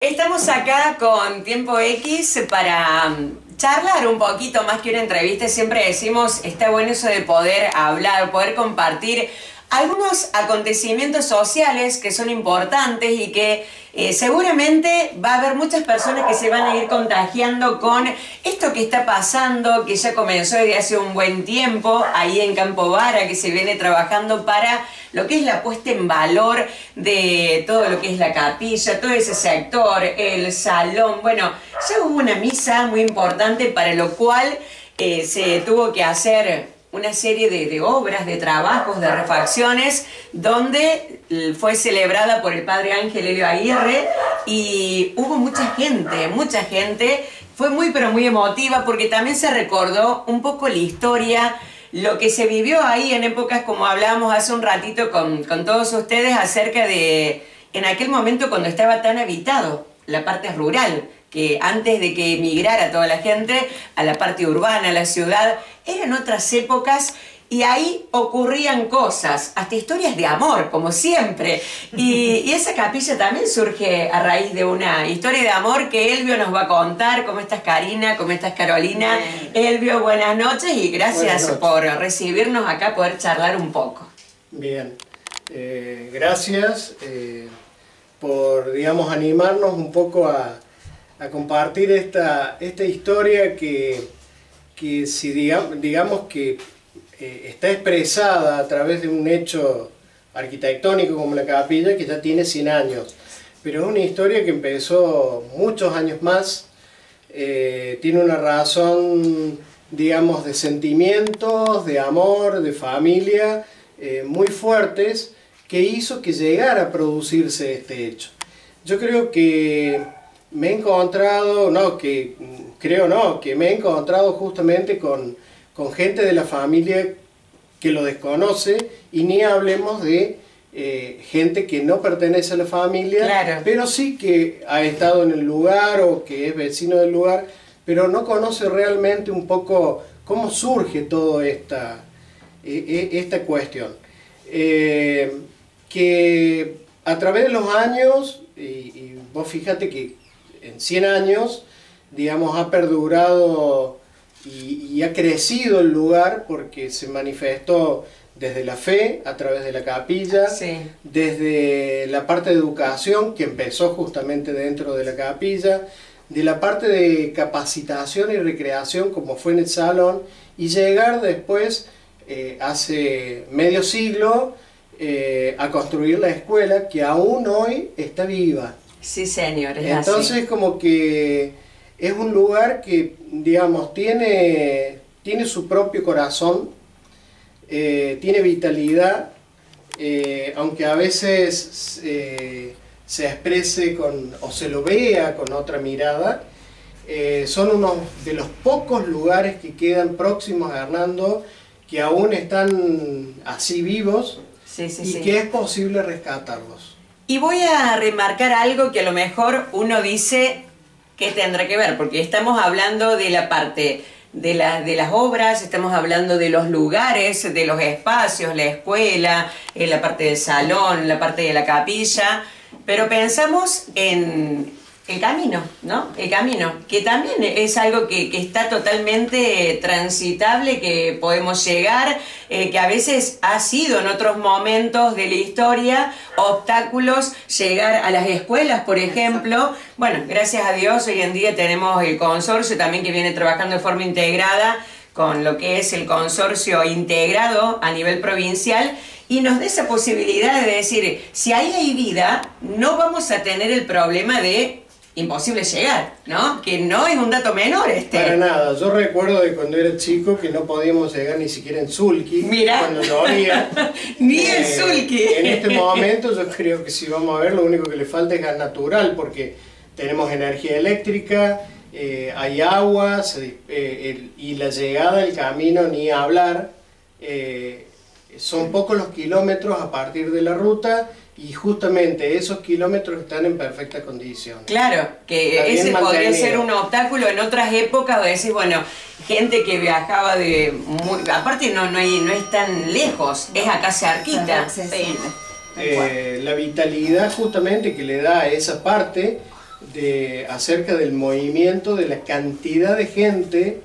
Estamos acá con Tiempo X para charlar un poquito más que una entrevista. Siempre decimos, está bueno eso de poder hablar, poder compartir algunos acontecimientos sociales que son importantes y que seguramente va a haber muchas personas que se van a ir contagiando con esto que está pasando, que ya comenzó desde hace un buen tiempo ahí en Campo Vara, que se viene trabajando para lo que es la puesta en valor de todo lo que es la capilla, todo ese sector, el salón. Bueno, ya hubo una misa muy importante para lo cual se tuvo que hacer una serie de obras, de trabajos, de refacciones, donde fue celebrada por el padre Ángel Elio Aguirre y hubo mucha gente, fue muy pero muy emotiva porque también se recordó un poco la historia, lo que se vivió ahí en épocas como hablábamos hace un ratito con todos ustedes acerca de, en aquel momento cuando estaba tan habitado, la parte rural, que antes de que emigrara toda la gente a la parte urbana, a la ciudad, eran otras épocas y ahí ocurrían cosas, hasta historias de amor, como siempre. Y esa capilla también surge a raíz de una historia de amor que Elvio nos va a contar. ¿Cómo estás, Karina? ¿Cómo estás, Carolina? Bien. Elvio, buenas noches y gracias por recibirnos acá, poder charlar un poco. Bien, gracias por, digamos, animarnos un poco a compartir esta historia que si digamos que está expresada a través de un hecho arquitectónico como la capilla, que ya tiene 100 años, pero es una historia que empezó muchos años más, tiene una razón, digamos, de sentimientos, de amor, de familia, muy fuertes, que hizo que llegara a producirse este hecho. Yo creo que me he encontrado, que me he encontrado justamente con gente de la familia que lo desconoce, y ni hablemos de gente que no pertenece a la familia, claro, pero sí que ha estado en el lugar o que es vecino del lugar, pero no conoce realmente un poco cómo surge toda esta cuestión. Que a través de los años, y vos fíjate que en 100 años, digamos, ha perdurado y ha crecido el lugar porque se manifestó desde la fe, a través de la capilla, sí, desde la parte de educación, que empezó justamente dentro de la capilla, de la parte de capacitación y recreación, como fue en el salón, y llegar después, hace medio siglo, a construir la escuela, que aún hoy está viva. Sí, señor, es entonces así. Como que es un lugar que, digamos, tiene su propio corazón, tiene vitalidad, aunque a veces se exprese o se lo vea con otra mirada. Son unos de los pocos lugares que quedan próximos a Hernando, que aún están así vivos, sí, que es posible rescatarlos. Y voy a remarcar algo que a lo mejor uno dice que tendrá que ver, porque estamos hablando de la parte de las obras, estamos hablando de los lugares, de los espacios, la escuela, la parte del salón, la parte de la capilla, pero pensamos en el camino, ¿no? El camino, que también es algo que está totalmente transitable, que podemos llegar, que a veces ha sido en otros momentos de la historia obstáculos llegar a las escuelas, por ejemplo. Bueno, gracias a Dios hoy en día tenemos el consorcio también que viene trabajando de forma integrada con lo que es el consorcio integrado a nivel provincial, y nos da esa posibilidad de decir, si ahí hay vida, no vamos a tener el problema de imposible llegar, ¿no? Que no es un dato menor Para nada. Yo recuerdo de cuando era chico que no podíamos llegar ni siquiera en Sulky. Mira. Cuando llovía. Ni en Sulky. En este momento yo creo que si vamos a ver, lo único que le falta es gas natural, porque tenemos energía eléctrica, hay agua, y la llegada del camino ni hablar. Son pocos los kilómetros a partir de la ruta, y justamente esos kilómetros están en perfectas condiciones. Claro, que ese podría ser un obstáculo en otras épocas, o decir, bueno, gente que viajaba de muy, aparte no es tan lejos, es acá cerquita. La vitalidad justamente que le da a esa parte acerca del movimiento, de la cantidad de gente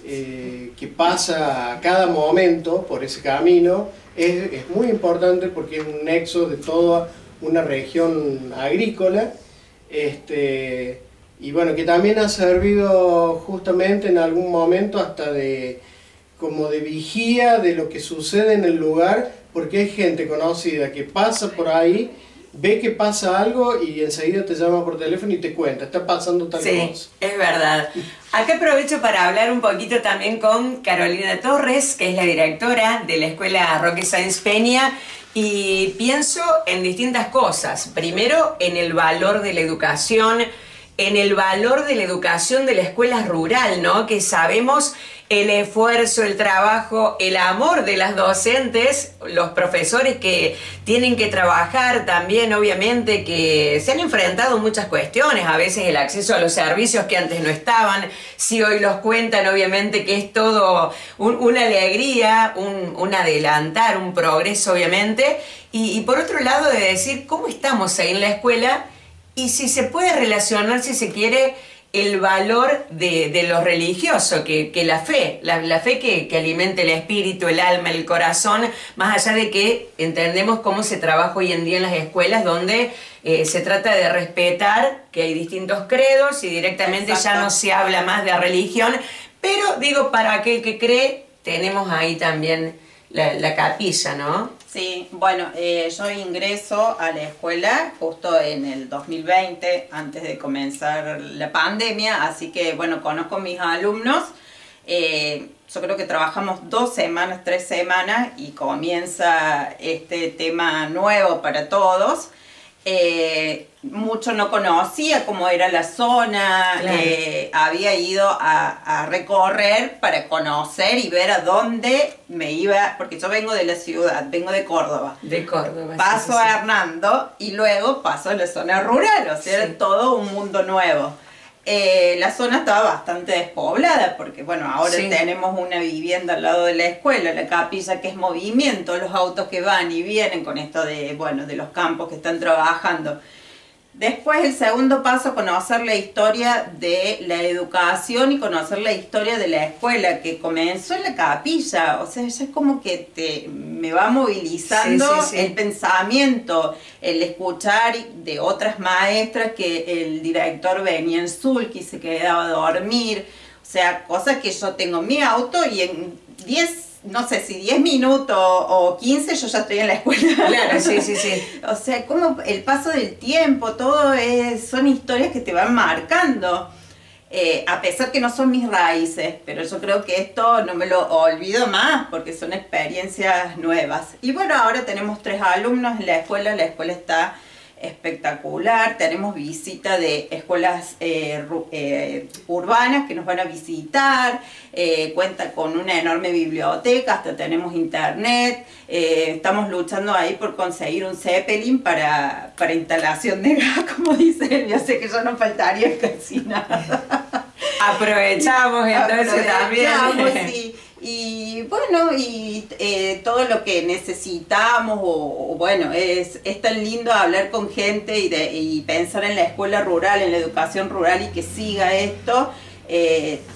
que pasa a cada momento por ese camino. Es muy importante porque es un nexo de toda una región agrícola, y bueno, que también ha servido justamente en algún momento hasta como de vigía de lo que sucede en el lugar, porque hay gente conocida que pasa por ahí, ve que pasa algo y enseguida te llama por teléfono y te cuenta, está pasando tal cosa. Sí, es verdad. Acá aprovecho para hablar un poquito también con Carolina Torres, que es la directora de la Escuela Roque Sáenz Peña, y pienso en distintas cosas. Primero, en el valor de la educación, en el valor de la educación de la escuela rural, ¿no? Que sabemos el esfuerzo, el trabajo, el amor de las docentes, los profesores que tienen que trabajar también, obviamente, que se han enfrentado muchas cuestiones, a veces el acceso a los servicios que antes no estaban, si hoy los cuentan, obviamente que es todo una alegría, un adelantar, un progreso, obviamente, y por otro lado de decir cómo estamos ahí en la escuela y si se puede relacionar, si se quiere, el valor de lo religioso, que la fe, la fe que alimenta el espíritu, el alma, el corazón, más allá de que entendemos cómo se trabaja hoy en día en las escuelas, donde se trata de respetar que hay distintos credos y directamente ya no se habla más de religión, pero digo, para aquel que cree, tenemos ahí también la capilla, ¿no? Sí, bueno, yo ingreso a la escuela justo en el 2020, antes de comenzar la pandemia, así que bueno, conozco a mis alumnos. Yo creo que trabajamos 2 semanas, 3 semanas y comienza este tema nuevo para todos. Mucho no conocía cómo era la zona, claro. Había ido a recorrer para conocer y ver a dónde me iba, porque yo vengo de la ciudad, vengo de Córdoba. De Córdoba. Paso sí. a Hernando y luego paso a la zona rural, o sea, era todo un mundo nuevo. La zona estaba bastante despoblada porque, bueno, ahora tenemos una vivienda al lado de la escuela, la capilla que es movimiento, los autos que van y vienen con esto de, bueno, de los campos que están trabajando. Después el segundo paso, conocer la historia de la educación y conocer la historia de la escuela, que comenzó en la capilla, o sea, ya es como que me va movilizando el pensamiento, el escuchar de otras maestras que el director venía en sulky y se quedaba a dormir, o sea, cosas que yo tengo en mi auto y en 10 no sé si 10 minutos o 15 yo ya estoy en la escuela. Claro, sí. O sea, como el paso del tiempo, todo son historias que te van marcando. A pesar que no son mis raíces, pero yo creo que esto no me lo olvido más porque son experiencias nuevas. Y bueno, ahora tenemos 3 alumnos en la escuela está espectacular, tenemos visita de escuelas urbanas que nos van a visitar, cuenta con una enorme biblioteca, hasta tenemos internet, estamos luchando ahí por conseguir un Zeppelin para instalación de gas, como dice él, yo sé que yo no faltaría casi nada. Aprovechamos entonces también. Sí. Y bueno, y todo lo que necesitamos, o bueno, es tan lindo hablar con gente y pensar en la escuela rural, en la educación rural y que siga esto,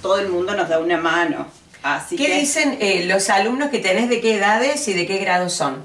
todo el mundo nos da una mano. Así ¿Qué dicen los alumnos que tenés, de qué edades y de qué grados son?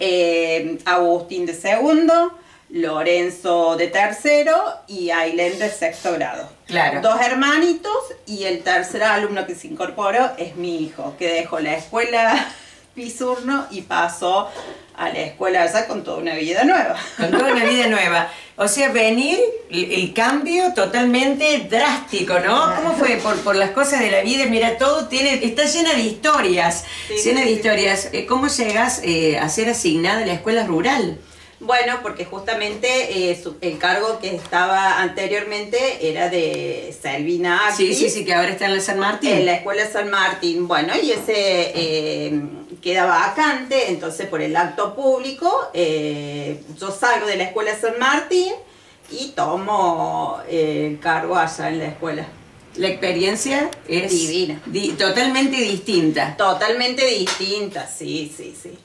Agustín de segundo, Lorenzo de tercero y Ailén de sexto grado. Claro. 2 hermanitos y el tercer alumno que se incorporó es mi hijo, que dejó la escuela Pisurno y pasó a la escuela allá con toda una vida nueva. Con toda una vida nueva. O sea, venir, el cambio totalmente drástico, ¿no? ¿Cómo fue? Por las cosas de la vida, mira, todo está llena de historias, historias. ¿Cómo llegas a ser asignada a la escuela rural? Bueno, porque justamente el cargo que estaba anteriormente era de Selvina Actis. Sí, que ahora está en la San Martín. En la escuela San Martín. Bueno, y ese queda vacante, entonces por el acto público yo salgo de la escuela San Martín y tomo el cargo allá en la escuela. La experiencia es divina. Totalmente distinta. Totalmente distinta, sí.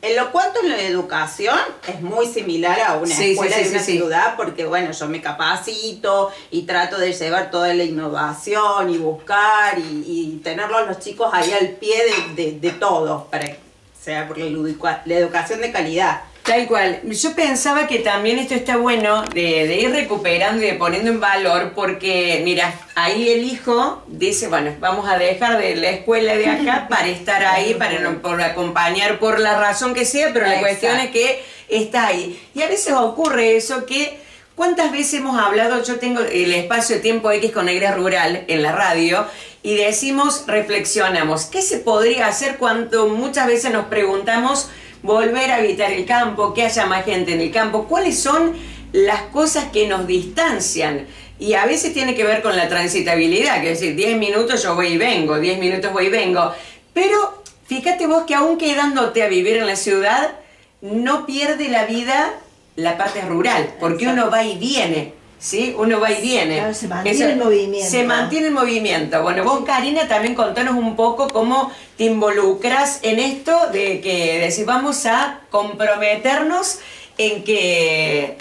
En lo cuanto a la educación, es muy similar a una escuela de una ciudad, porque bueno, yo me capacito y trato de llevar toda la innovación y buscar y tenerlos los chicos ahí al pie de todo, para que sea por la educación de calidad. Tal cual. Yo pensaba que también esto está bueno de ir recuperando y de poniendo en valor, porque mira, ahí el hijo dice, bueno, vamos a dejar de la escuela de acá para estar ahí, por acompañar por la razón que sea, pero la cuestión es que está ahí. Y a veces ocurre eso que, ¿cuántas veces hemos hablado? Yo tengo el espacio de Tiempo X con Negra Rural en la radio y decimos, reflexionamos, ¿qué se podría hacer cuando muchas veces nos preguntamos volver a habitar el campo, que haya más gente en el campo? ¿Cuáles son las cosas que nos distancian? Y a veces tiene que ver con la transitabilidad, que es decir, 10 minutos yo voy y vengo, 10 minutos voy y vengo. Pero fíjate vos que aún quedándote a vivir en la ciudad, no pierde la vida la parte rural, porque uno va y viene. ¿Sí? Uno va y viene. Claro, se mantiene el movimiento. Se mantiene el movimiento. Bueno, vos, Karina, también contanos un poco cómo te involucras en esto de que decís, vamos a comprometernos en que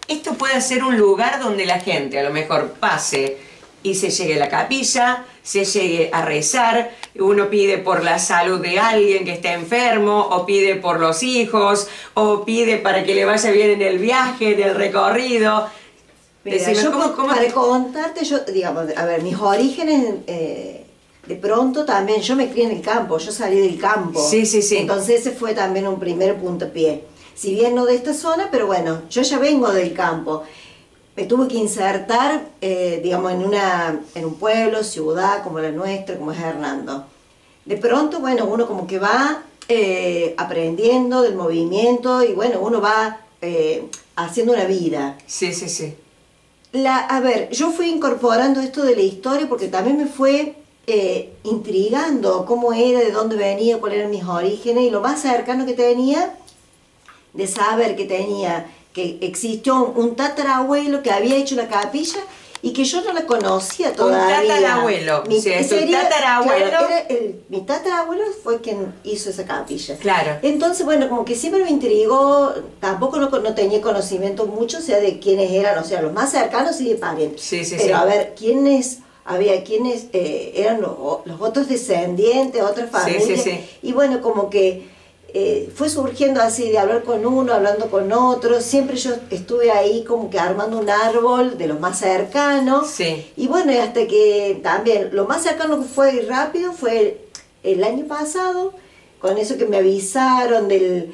esto pueda ser un lugar donde la gente a lo mejor pase y se llegue a la capilla, se llegue a rezar, uno pide por la salud de alguien que está enfermo, o pide por los hijos, o pide para que le vaya bien en el viaje, en el recorrido. Mira, yo para contarte, yo, digamos, a ver, mis orígenes, de pronto también, yo me crié en el campo, yo salí del campo. Sí. Entonces ese fue también un primer puntapié. Si bien no de esta zona, pero bueno, yo ya vengo del campo. Me tuve que insertar, digamos, en un pueblo, ciudad, como la nuestra, como es Hernando. De pronto, bueno, uno como que va aprendiendo del movimiento y bueno, uno va haciendo una vida. Sí. A ver, yo fui incorporando esto de la historia porque también me fue intrigando cómo era, de dónde venía, cuáles eran mis orígenes, y lo más cercano que tenía de saber que existió un tatarabuelo que había hecho la capilla y que yo no la conocía todavía. Un tatarabuelo. Mi tatarabuelo fue quien hizo esa capilla. Claro. Entonces, bueno, como que siempre me intrigó, tampoco no tenía conocimiento mucho, o sea, de quiénes eran, o sea, los más cercanos y de parientes. Pero a ver, había quienes eran los otros descendientes, otras familias. Y bueno, como que fue surgiendo así de hablar con uno, hablando con otro. Siempre yo estuve ahí como que armando un árbol de los más cercanos. Y bueno, hasta que también lo más cercano que fue rápido fue el año pasado, con eso que me avisaron de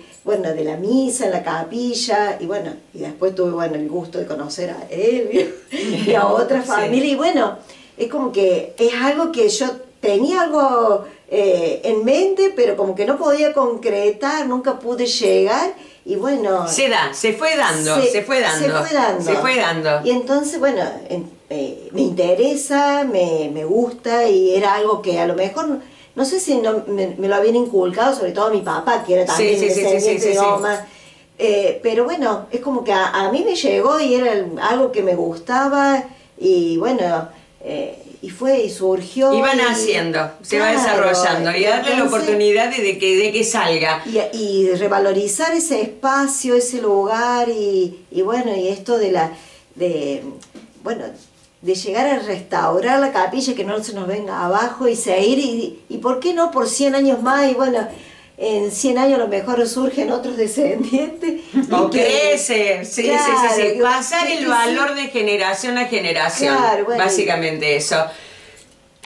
la misa en la capilla, y bueno, y después tuve el gusto de conocer a él y a otra familia. Y bueno, es como que es algo que yo tenía algo en mente, pero como que no podía concretar, nunca pude llegar, y bueno... Se fue dando. Y entonces, bueno, me interesa, me gusta, y era algo que a lo mejor, no sé si me lo habían inculcado, sobre todo mi papá, que era también descendiente de Oma. Pero bueno, es como que a mí me llegó y era algo que me gustaba, y bueno... y surgió. Y van haciendo, se va desarrollando, y darle la oportunidad de que salga. Y revalorizar ese espacio, ese lugar, y bueno, y esto de llegar a restaurar la capilla, que no se nos venga abajo, y seguir, y por qué no por 100 años más, y bueno, en 100 años a lo mejor surgen otros descendientes. O crece, sí. Pasar el valor de generación a generación, básicamente eso.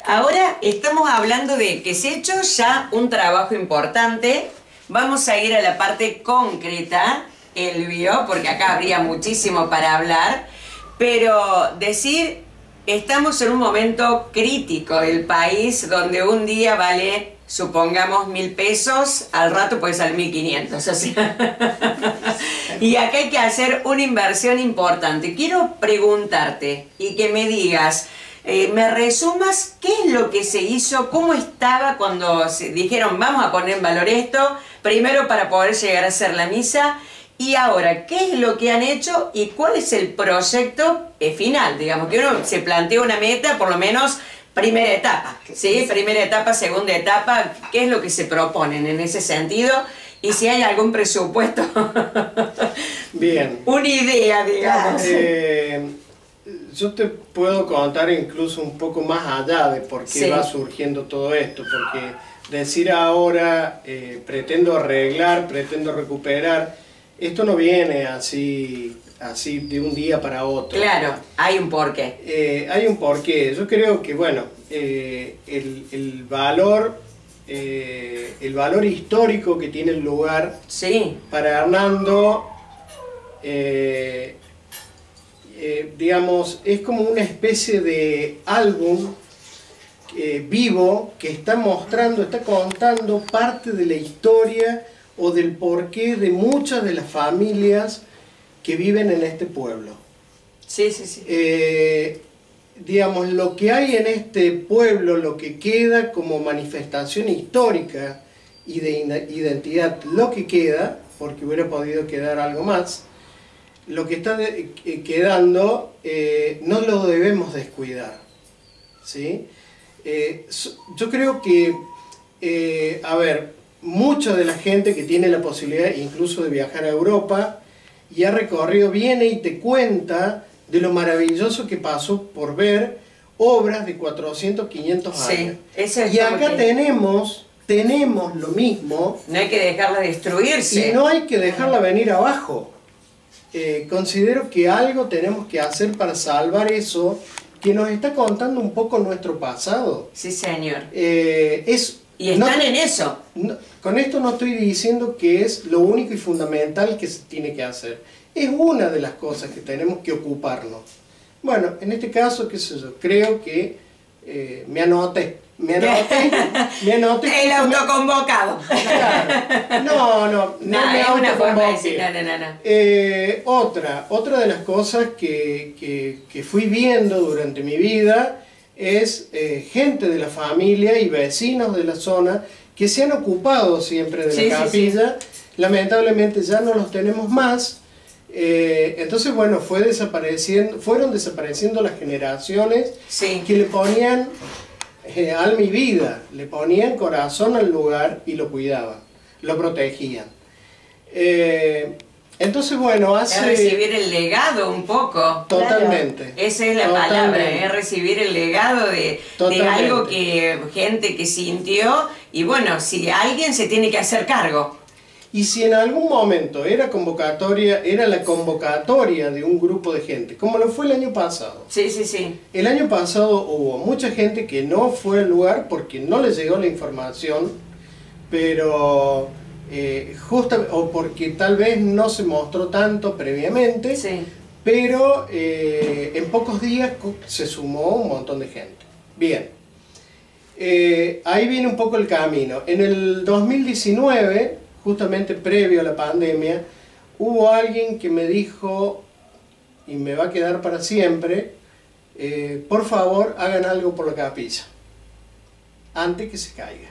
Ahora estamos hablando de que se ha hecho ya un trabajo importante. Vamos a ir a la parte concreta, Elvio, porque acá habría muchísimo para hablar, pero decir, estamos en un momento crítico del país donde un día vale... supongamos 1.000 pesos, al rato puede salir 1.500, o sea, y acá hay que hacer una inversión importante. Quiero preguntarte y que me digas, me resumas qué es lo que se hizo, cómo estaba cuando se dijeron vamos a poner en valor esto, primero para poder llegar a hacer la misa, y ahora, ¿qué es lo que han hecho y cuál es el proyecto final? Digamos que uno se plantea una meta, por lo menos primera etapa, ¿sí? Primera etapa, segunda etapa, ¿qué es lo que se proponen en ese sentido? Y si hay algún presupuesto. Bien. Una idea, digamos. Yo te puedo contar incluso un poco más allá de por qué va surgiendo todo esto, porque decir ahora pretendo arreglar, pretendo recuperar, esto no viene así de un día para otro. Claro, hay un porqué. Hay un porqué. Yo creo que, bueno, el valor histórico que tiene el lugar para Hernando, digamos, es como una especie de álbum vivo que está mostrando, está contando parte de la historia o del porqué de muchas de las familias que viven en este pueblo. Sí, sí, sí. Digamos, lo que hay en este pueblo, lo que queda como manifestación histórica y de identidad, lo que queda, porque hubiera podido quedar algo más, lo que está quedando no lo debemos descuidar, ¿sí? Yo creo que, a ver, mucha de la gente que tiene la posibilidad incluso de viajar a Europa y ha recorrido, viene y te cuenta de lo maravilloso que pasó por ver obras de 400, 500 años. Eso es y acá tenemos lo mismo. No hay que dejarla destruirse. Y no hay que dejarla venir abajo. Considero que algo tenemos que hacer para salvar eso que nos está contando un poco nuestro pasado. Sí, señor. Y están en eso. Con esto no estoy diciendo que es lo único y fundamental que se tiene que hacer. Es una de las cosas que tenemos que ocuparnos. Bueno, en este caso, qué sé yo, creo que me anoté. El autoconvocado. Claro. No me autoconvoqué. Otra de las cosas que fui viendo durante mi vida es gente de la familia y vecinos de la zona que se han ocupado siempre de la capilla. Lamentablemente ya no los tenemos más. Entonces, bueno, fueron desapareciendo las generaciones que le ponían alma y vida, le ponían corazón al lugar y lo cuidaban, lo protegían. Entonces, bueno, es recibir el legado un poco. Totalmente. Claro. Esa es la palabra, es recibir el legado de algo que gente que sintió, y bueno, si alguien se tiene que hacer cargo. Y si en algún momento era la convocatoria de un grupo de gente, como lo fue el año pasado. Sí, sí, sí. El año pasado hubo mucha gente que no fue al lugar porque no les llegó la información, pero o porque tal vez no se mostró tanto previamente, pero en pocos días se sumó un montón de gente. Bien, ahí viene un poco el camino. En el 2019... justamente previo a la pandemia, hubo alguien que me dijo, y me va a quedar para siempre, por favor hagan algo por la capilla, antes que se caiga.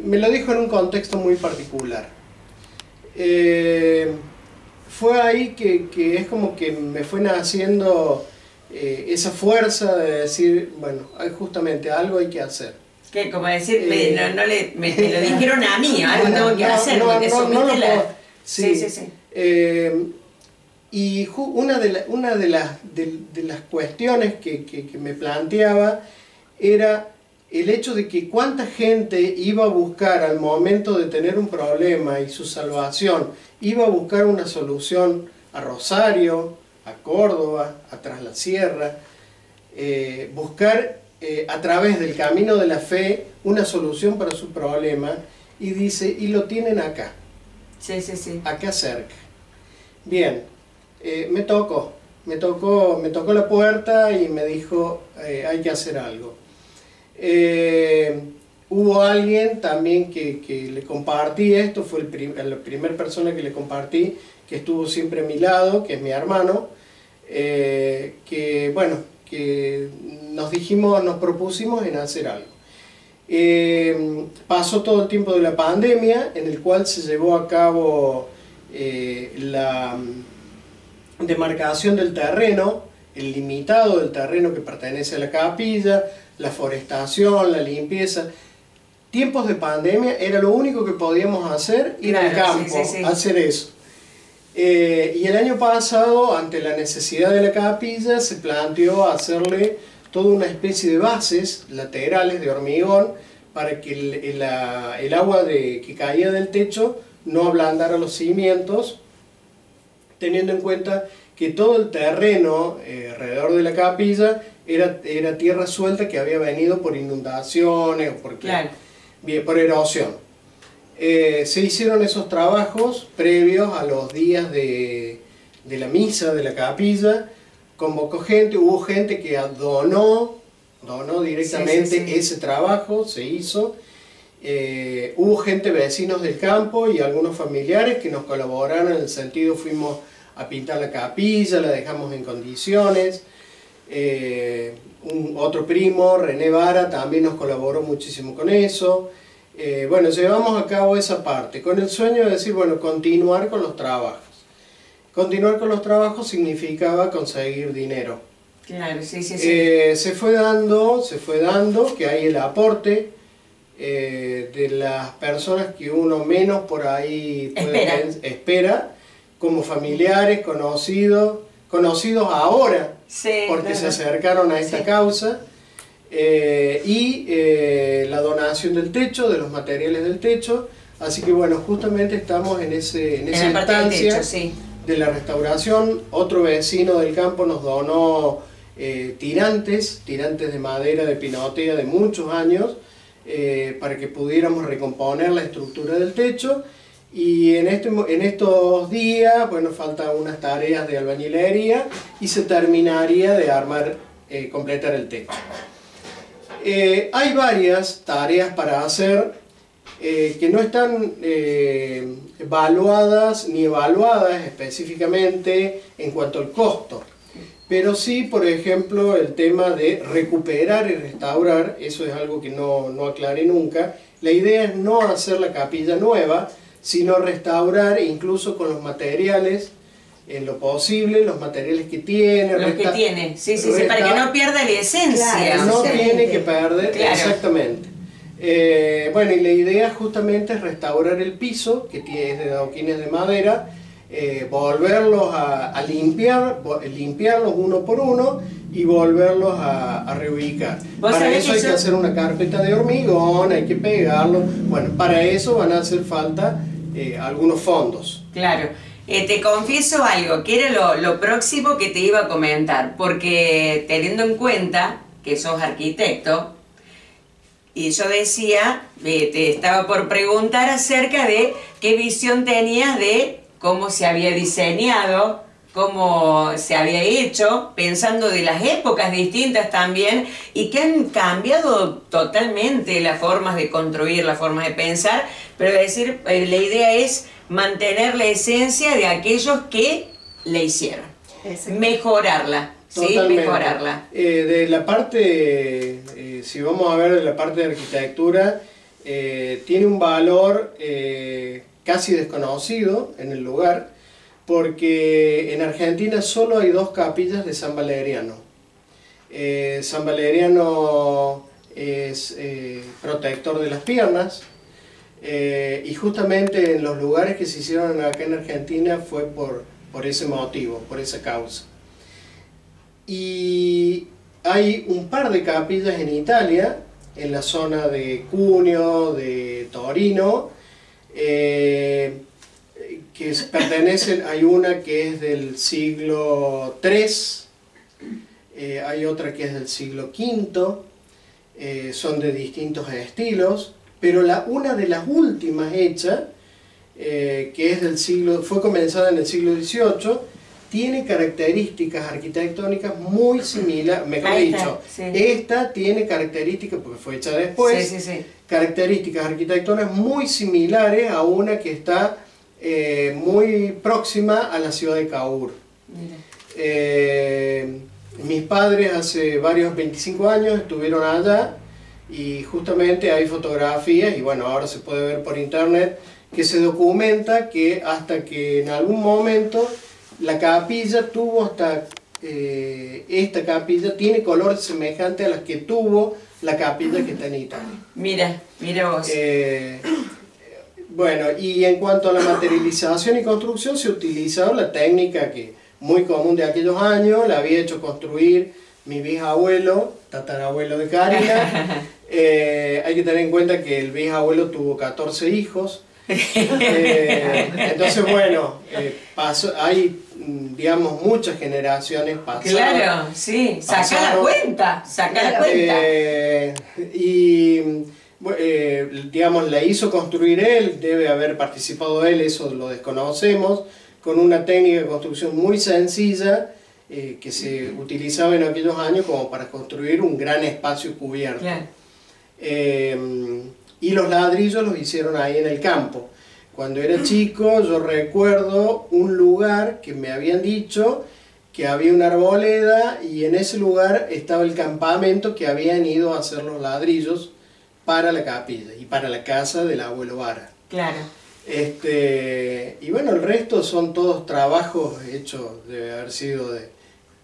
Me lo dijo en un contexto muy particular. Fue ahí que es como que me fue naciendo esa fuerza de decir, bueno, justamente algo hay que hacer. Que como decir, me lo dijeron a mí, algo tengo que hacer, porque Sí. Y una de las cuestiones que me planteaba era el hecho de que cuánta gente iba a buscar al momento de tener un problema y su salvación, iba a buscar una solución a Rosario, a Córdoba, a Tras la Sierra, buscar a través del camino de la fe una solución para su problema, y dice, y lo tienen acá, acá cerca. Bien, me tocó la puerta y me dijo, hay que hacer algo. Hubo alguien también que le compartí esto, fue la primera persona que le compartí, que estuvo siempre a mi lado, que es mi hermano, que bueno, que nos propusimos en hacer algo. Pasó todo el tiempo de la pandemia, en el cual se llevó a cabo la demarcación del terreno el limitado del terreno que pertenece a la capilla, la forestación, la limpieza. Tiempos de pandemia era lo único que podíamos hacer, ir al campo, hacer eso. Y el año pasado, ante la necesidad de la capilla, se planteó hacerle toda una especie de bases laterales de hormigón para que el agua que caía del techo no ablandara los cimientos, teniendo en cuenta que todo el terreno alrededor de la capilla era tierra suelta que había venido por inundaciones o por erosión. Se hicieron esos trabajos previos a los días de la misa de la capilla, convocó gente, hubo gente que donó directamente ese trabajo, se hizo. Hubo gente, vecinos del campo y algunos familiares que nos colaboraron en el sentido, fuimos a pintar la capilla, la dejamos en condiciones. Otro primo, René Vara, también nos colaboró muchísimo con eso. Bueno, llevamos a cabo esa parte, con el sueño de decir, bueno, continuar con los trabajos. Continuar con los trabajos significaba conseguir dinero. Claro, sí. Se fue dando que hay el aporte de las personas que uno menos por ahí espera, como familiares, conocidos ahora, porque se acercaron a esta causa, y la donación del techo, de los materiales del techo. Así que bueno, justamente estamos en esa instancia de la restauración. Otro vecino del campo nos donó tirantes de madera de pinotea de muchos años, para que pudiéramos recomponer la estructura del techo. Y en estos días, bueno, faltan unas tareas de albañilería y se terminaría de armar, completar el techo. Hay varias tareas para hacer que no están evaluadas específicamente en cuanto al costo, pero sí, por ejemplo, el tema de recuperar y restaurar. Eso es algo que no aclaré nunca. La idea es no hacer la capilla nueva, sino restaurar, incluso con los materiales, en lo posible, los materiales que tiene. Los que tiene, para que no pierda la esencia. Claro, no tiene que perder, exactamente. Bueno, y la idea justamente es restaurar el piso, que es de adoquines de madera, volverlos a limpiarlos uno por uno y volverlos a reubicar. Para eso hay que hacer una carpeta de hormigón, hay que pegarlo. Bueno, para eso van a hacer falta algunos fondos. Claro. Te confieso algo, que era lo próximo que te iba a comentar, porque teniendo en cuenta que sos arquitecto, y yo decía, te estaba por preguntar acerca de qué visión tenías de cómo se había diseñado, cómo se había hecho, pensando de las épocas distintas también, y que han cambiado totalmente las formas de construir, las formas de pensar, pero decir, la idea es mantener la esencia de aquellos que la hicieron, mejorarla. Totalmente. Sí, mejorarla. De la parte, si vamos a ver de la parte de arquitectura, tiene un valor casi desconocido en el lugar, porque en Argentina solo hay 2 capillas de San Valeriano. San Valeriano es protector de las piernas, y justamente en los lugares que se hicieron acá en Argentina fue por ese motivo, por esa causa. Y hay un par de capillas en Italia, en la zona de Cuneo, de Torino, que pertenecen. Hay una que es del siglo III, hay otra que es del siglo V, son de distintos estilos, pero una de las últimas hechas, que es fue comenzada en el siglo XVIII, tiene características arquitectónicas muy similares, mejor dicho, esta tiene características, porque fue hecha después, características arquitectónicas muy similares a una que está muy próxima a la ciudad de Cahur. Mis padres hace 25 años estuvieron allá, y justamente hay fotografías, y bueno, ahora se puede ver por internet, que se documenta que hasta que en algún momento la capilla tuvo hasta esta capilla tiene colores semejantes a las que tuvo la capilla que está en Italia. Mira vos. Bueno, y en cuanto a la materialización y construcción, se utilizó la técnica que muy común de aquellos años, la había hecho construir mi bisabuelo, tatarabuelo de Karina. Hay que tener en cuenta que el bisabuelo tuvo 14 hijos. Entonces, bueno, hay, digamos, muchas generaciones pasadas. Claro, sí, saca la cuenta. Y digamos, la hizo construir él, debe haber participado él, eso lo desconocemos, con una técnica de construcción muy sencilla que se utilizaba en aquellos años como para construir un gran espacio cubierto. Claro. Y los ladrillos los hicieron ahí en el campo. Cuando era chico yo recuerdo un lugar que me habían dicho que había una arboleda y en ese lugar estaba el campamento que habían ido a hacer los ladrillos para la capilla y para la casa del abuelo Vara. Claro. Y bueno, el resto son todos trabajos hechos, debe haber sido de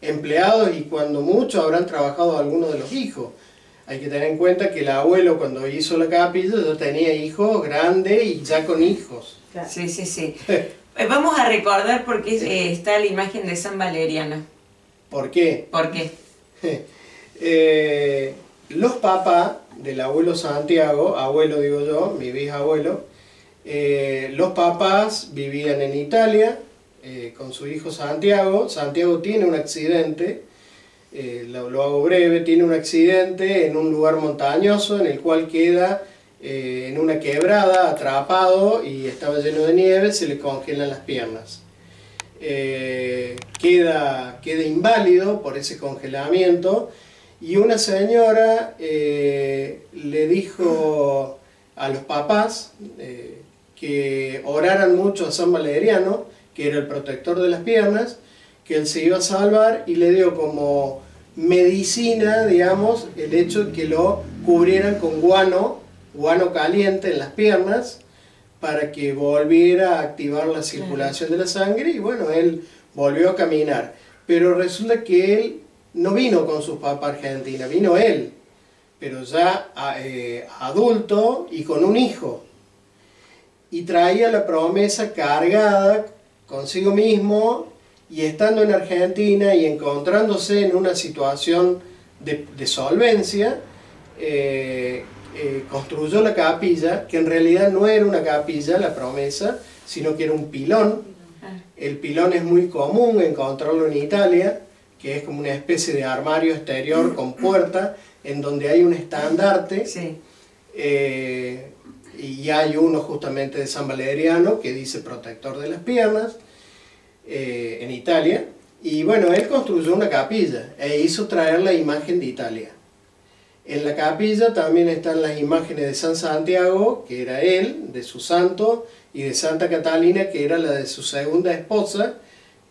empleados y cuando mucho habrán trabajado algunos de los hijos. Hay que tener en cuenta que el abuelo cuando hizo la capilla ya tenía hijos grandes y ya con hijos. Claro. Sí, sí, sí. Vamos a recordar por qué está la imagen de San Valeriano. ¿Por qué? ¿Por qué? Los papás del abuelo Santiago, abuelo digo yo, mi bisabuelo, los papás vivían en Italia con su hijo Santiago. Santiago tiene un accidente, lo hago breve, tiene un accidente en un lugar montañoso en el cual queda en una quebrada, atrapado y estaba lleno de nieve, se le congelan las piernas. Queda inválido por ese congelamiento y una señora le dijo a los papás que oraran mucho a San Valeriano, que era el protector de las piernas, que él se iba a salvar y le dio como medicina, digamos, el hecho de que lo cubrieran con guano caliente en las piernas para que volviera a activar la circulación de la sangre y bueno, él volvió a caminar. Pero resulta que él no vino con su papá a Argentina, vino él, pero ya adulto y con un hijo. Y traía la promesa cargada consigo mismo y estando en Argentina y encontrándose en una situación de solvencia, construyó la capilla, que en realidad no era una capilla, la promesa, sino que era un pilón. El pilón es muy común encontrarlo en Italia, que es como una especie de armario exterior con puerta, en donde hay un estandarte, sí. Y hay uno justamente de San Valeriano, que dice protector de las piernas, en Italia. Y bueno, él construyó una capilla e hizo traer la imagen de Italia. En la capilla también están las imágenes de San Santiago, que era él, de su santo, y de Santa Catalina, que era la de su segunda esposa,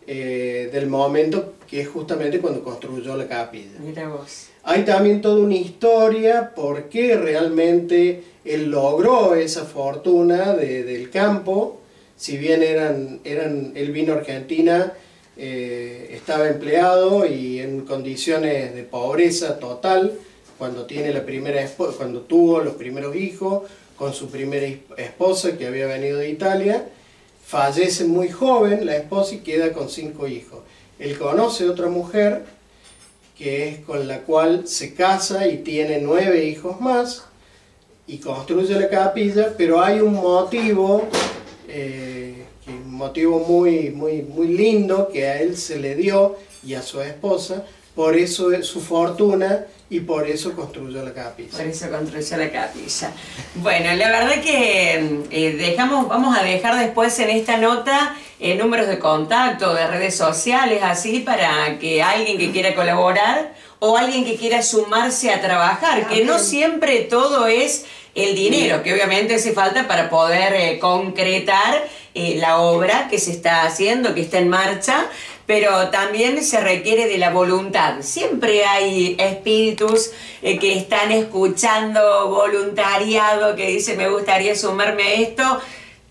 del momento que es justamente cuando construyó la capilla. Mira vos. Hay también toda una historia por qué realmente él logró esa fortuna del campo. Si bien él vino a Argentina, estaba empleado y en condiciones de pobreza total, cuando tuvo los primeros hijos, con su primera esposa que había venido de Italia, fallece muy joven la esposa y queda con 5 hijos. Él conoce otra mujer, que es con la cual se casa y tiene 9 hijos más, y construye la capilla, pero hay un motivo, muy lindo que a él se le dio y a su esposa, por eso es su fortuna y por eso construyó la capilla. Por eso construyó la capilla. Bueno, la verdad que vamos a dejar después en esta nota números de contacto, de redes sociales, así para que alguien que quiera colaborar o alguien que quiera sumarse a trabajar, que no siempre todo es el dinero, que obviamente hace falta para poder concretar la obra que se está haciendo, que está en marcha, pero también se requiere de la voluntad. Siempre hay espíritus que están escuchando, voluntariado, que dice me gustaría sumarme a esto.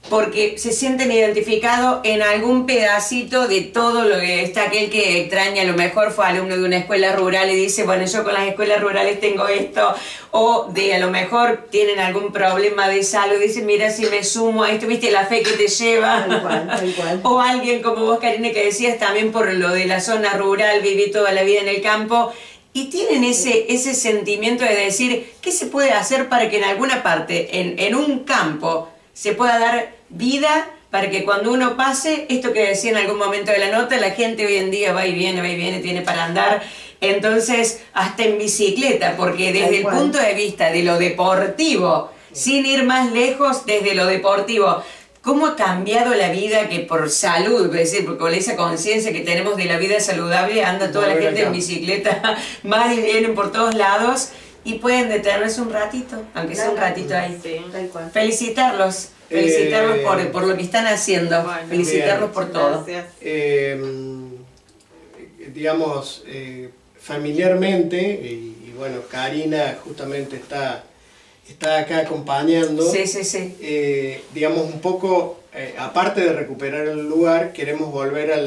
porque se sienten identificados en algún pedacito de todo lo que está. Aquel que extraña, a lo mejor fue alumno de una escuela rural y dice, bueno, yo con las escuelas rurales tengo esto, o de a lo mejor tienen algún problema de salud y dicen, mira, si me sumo a esto, viste la fe que te lleva. Tal cual, tal cual. O alguien como vos, Karina, que decías también por lo de la zona rural, viví toda la vida en el campo, y tienen ese sentimiento de decir, ¿qué se puede hacer para que en alguna parte, en un campo, se pueda dar vida para que cuando uno pase, esto que decía en algún momento de la nota, la gente hoy en día va y viene, tiene para andar, entonces hasta en bicicleta, porque desde el punto de vista de lo deportivo, sin ir más lejos, desde lo deportivo, ¿cómo ha cambiado la vida que por salud, es decir, porque con esa conciencia que tenemos de la vida saludable, anda toda la gente en bicicleta, van y vienen por todos lados y pueden detenerse un ratito, aunque sea un ratito ahí. Sí. Felicitarlos por lo que están haciendo, bueno, felicitarlos por todo. Digamos, familiarmente, y bueno, Karina justamente está acá acompañando. Sí. Digamos, un poco, aparte de recuperar el lugar, queremos volver a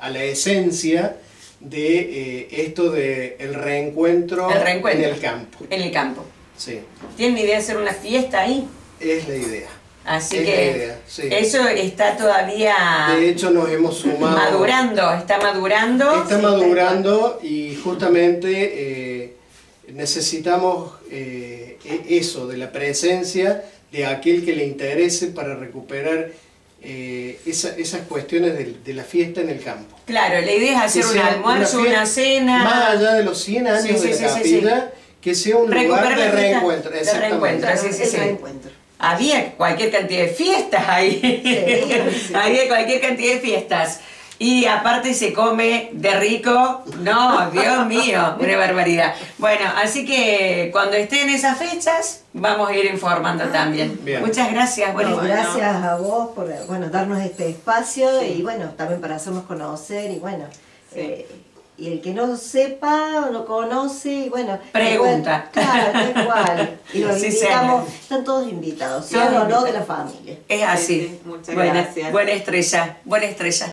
la esencia de esto de el reencuentro en el campo. En el campo. Sí. ¿Tienen idea de hacer una fiesta ahí? Es la idea. Así que eso está todavía... De hecho nos hemos sumado... Está madurando. Está madurando y justamente necesitamos eso, de la presencia de aquel que le interese para recuperar esas cuestiones de la fiesta en el campo. Claro, la idea es hacer un almuerzo, una cena... Más allá de los 100 años de la capilla, que sea un lugar de reencuentro. Reencuentro. Había cualquier cantidad de fiestas ahí. Sí. Había cualquier cantidad de fiestas. Y aparte se come de rico. No, Dios mío, una barbaridad. Bueno, así que cuando estén esas fechas, vamos a ir informando también. Bien. Muchas gracias. Gracias a vos por darnos este espacio y bueno, también para hacernos conocer y bueno. Y el que no sepa, no conoce, y bueno... Pregunta. Claro, tal cual. Y los invitamos, están todos invitados, ¿sí o no, de la familia? Es así. Muchas gracias. Buena estrella.